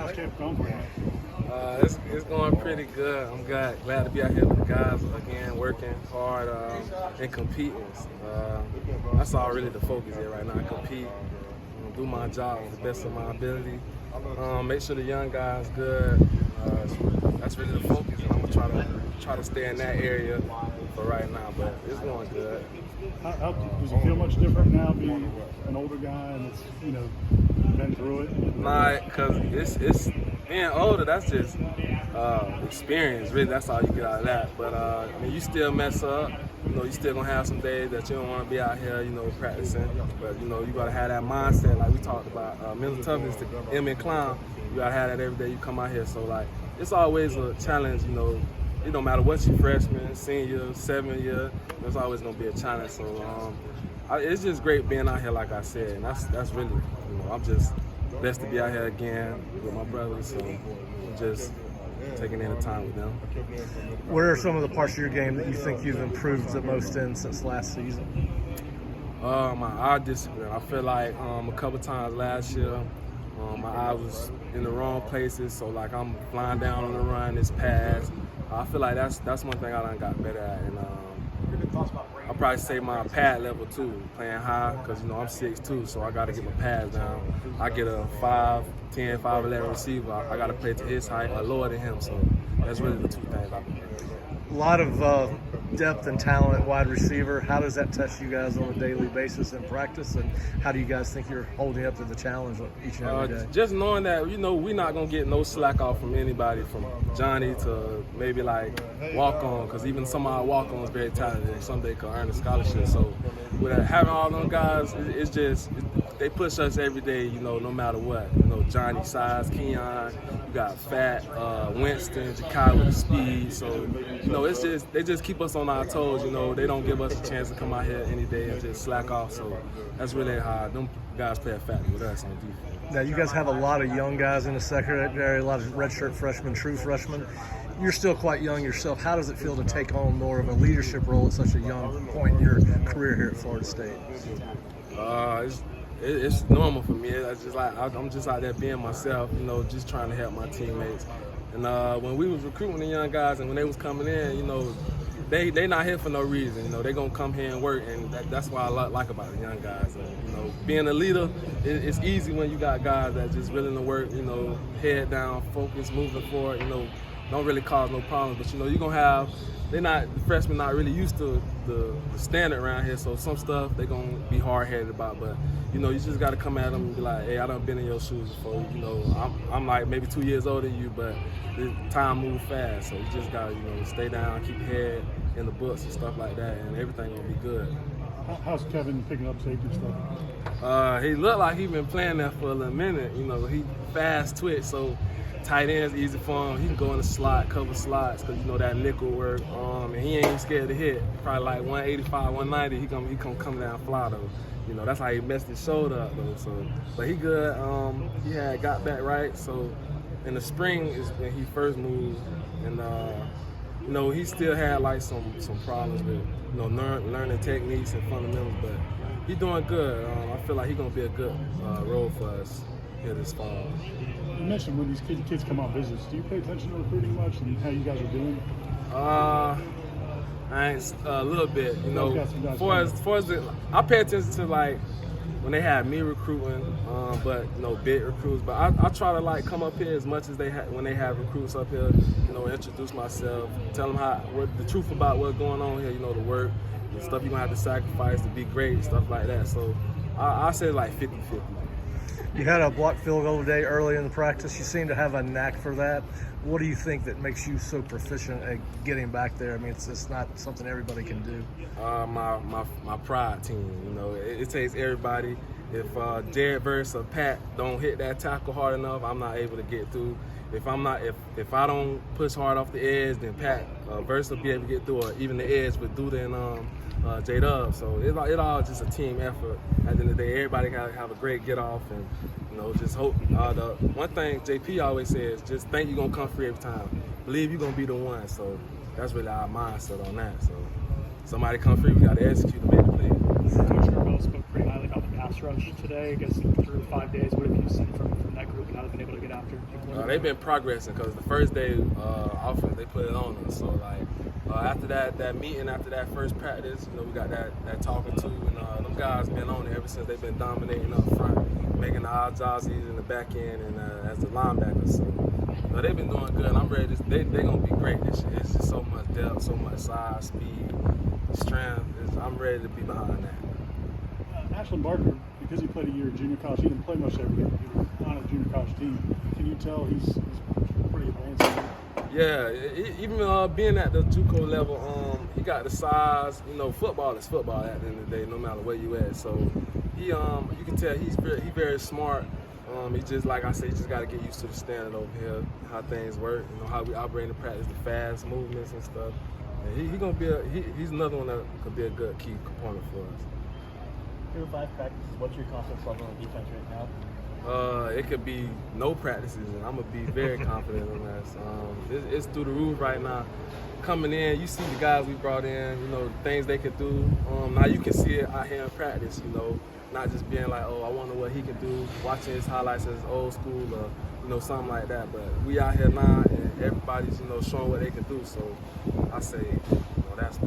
How's camp going for you? It's going pretty good. I'm glad to be out here with the guys again, working hard and competing. That's all really the focus here right now. Compete, do my job to the best of my ability. Make sure the young guys good. That's really the focus, and I'm gonna try to stay in that area for right now. But it's going good. How does it feel much different now being an older guy and it's been through it? Nah, cause it's being older. That's just experience. Really, that's all you get out of that. But I mean, you still mess up. You still gonna have some days that you don't want to be out here, practicing. But you gotta have that mindset, like we talked about. Mental toughness to M and clown. You gotta have that every day you come out here. So like, it's always a challenge. It don't matter what you freshman, senior, 7th year. There's always gonna be a challenge. So it's just great being out here, like I said. And that's really, I'm just blessed to be out here again with my brothers. So I'm just taking in the time with them. Where are some of the parts of your game that you think you've improved the most in since last season? My eye discipline. I feel like a couple times last year, my eye was in the wrong places. So like I'm flying down on the run, this pass. I feel like that's one thing I done got better at. And I'll probably say my pad level too, playing high, because I'm 6'2", so I got to get my pads down. I get a 5'10", 5'11" receiver. I got to play to his height or lower than him. So that's really the two things I've been doing. A lot of depth and talent at wide receiver. How does that touch you guys on a daily basis in practice, and how do you guys think you're holding up to the challenge each and every day? Just knowing that we're not gonna get no slack off from anybody, from Johnny to maybe like walk on, because even some of our walk ons very talented and someday could earn a scholarship. So with having all them guys, it's just they push us every day. No matter what. Johnny size, Keon, you got Fat, Winston, Jakai with the speed. So it's just they just keep us on our toes. They don't give us a chance to come out here any day and just slack off. So that's really hard. Them guys play a factor with us on defense. Now you guys have a lot of young guys in the secondary, a lot of redshirt freshmen, true freshmen. You're still quite young yourself. How does it feel to take on more of a leadership role at such a young point in your career here at Florida State? It's normal for me. It's just like I'm just out there being myself, just trying to help my teammates. And when we was recruiting the young guys and when they was coming in, they not here for no reason. They gonna come here and work, and that's what I like about the young guys. Being a leader, it's easy when you got guys that just willing to work. Head down, focus, moving forward. Don't really cause no problems. But you're gonna have. The freshmen not really used to the standard around here, so some stuff they're gonna be hard-headed about. But you just gotta come at them and be like, hey, I done been in your shoes before. I'm like maybe 2 years older than you, but the time moves fast, so you just gotta stay down, keep your head in the books and stuff like that, and everything gonna be good. How's Kevin picking up safety stuff? He looked like he been playing that for a little minute. He fast twitch, so tight end's easy for him. He can go in the slot, cover slots, because that nickel work. And he ain't scared to hit. Probably like 185, 190. He gonna come down fly though. That's how he messed his shoulder up though. So, but he good. He had got back right. So, in the spring is when he first moved, and he still had like some problems with learning techniques and fundamentals, but he doing good. I feel like he gonna be a good role for us here this fall. You mentioned when these kids come on visits, do you pay attention to recruiting much and how you guys are doing? A little bit, I pay attention to like when they have me recruiting, but big recruits. But I try to like come up here as much as when they have recruits up here. Introduce myself, tell them what the truth about what's going on here. The work, the stuff you're gonna have to sacrifice to be great, stuff like that. So I say like 50-50. You had a blocked field goal today early in the practice. You seem to have a knack for that. What do you think that makes you so proficient at getting back there? I mean, it's not something everybody can do. My pride team. It takes everybody. If Jared Verse or Pat don't hit that tackle hard enough, I'm not able to get through. If I don't push hard off the edge, then Pat Verse will be able to get through, or even the edge with Duda and J-Dub. So it all just a team effort. At the end of the day, everybody got to have a great get off, and just hope. The one thing JP always says, just think you're gonna come free every time. Believe you're gonna be the one. So that's really our mindset on that. So somebody come free, we got to execute and make the play. Coach Carmel spoke pretty highly about the pass pass rush today, I guess, through 5 days. What have you seen from that group and how they've been able to get after people? They've been progressing because the first day offense, they put it on us. So, after that meeting, after that first practice, we got that talking to, and them guys been on it ever since they've been dominating up front, making the odd jobs easy in the back end and as the linebackers. So, they've been doing good. I'm ready. They're going to be great this year. It's just so much depth, so much size, speed, strength. I'm ready to be behind that. Ashland Barker, because he played a year at junior college, he didn't play much every year. He was on a junior college team. Can you tell he's pretty advanced? Yeah, even being at the JUCO level, he got the size. Football is football at the end of the day, no matter where you at. So he, you can tell he's very smart. He just, like I said, you just got to get used to the standard over here, how things work, how we operate in practice, the fast movements and stuff. And he's gonna be he's another one that could be a good key component for us. Through 5 practices, what's your confidence level on defense right now? It could be no practices, and I'm gonna be very confident on that. It's through the roof right now. Coming in, you see the guys we brought in, the things they could do. Now you can see it out here in practice, not just being like, oh, I wonder what he can do, watching his highlights as old school or, something like that. But we out here now, and everybody's, showing what they can do. So I say, that's